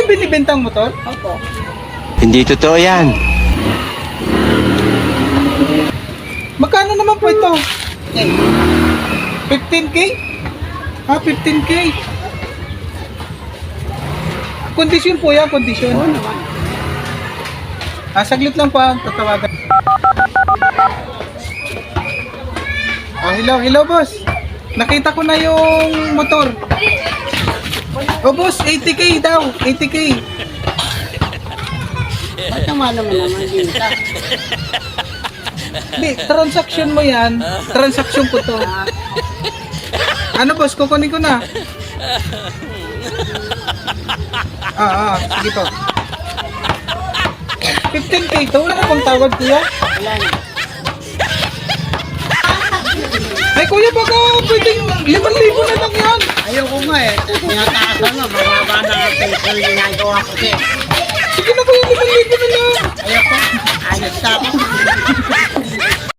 binibentang motor? Opo. Hindi totoo yan. Magkano naman po ito? Okay. 15K? 15K. Kondisyon po yan, kondisyon. Oo naman. Saglit lang po, tatawagan. Hello boss. Nakita ko na yung motor. Boss, 80K daw, 80K. Ba't naman din ka? Hindi, transaction mo yan. Transaction ko to. Ano boss, kukunin ko na. Sige po. 15K to, wala ka pang tawad kuya? Wala na. Ay kuya, baka pwedeng 5,000 na lang yan. Ayoko nga eh. Tinataasan nga. Mababa na ang pencil ginagawa ko siya. Sige na kuya, 5,000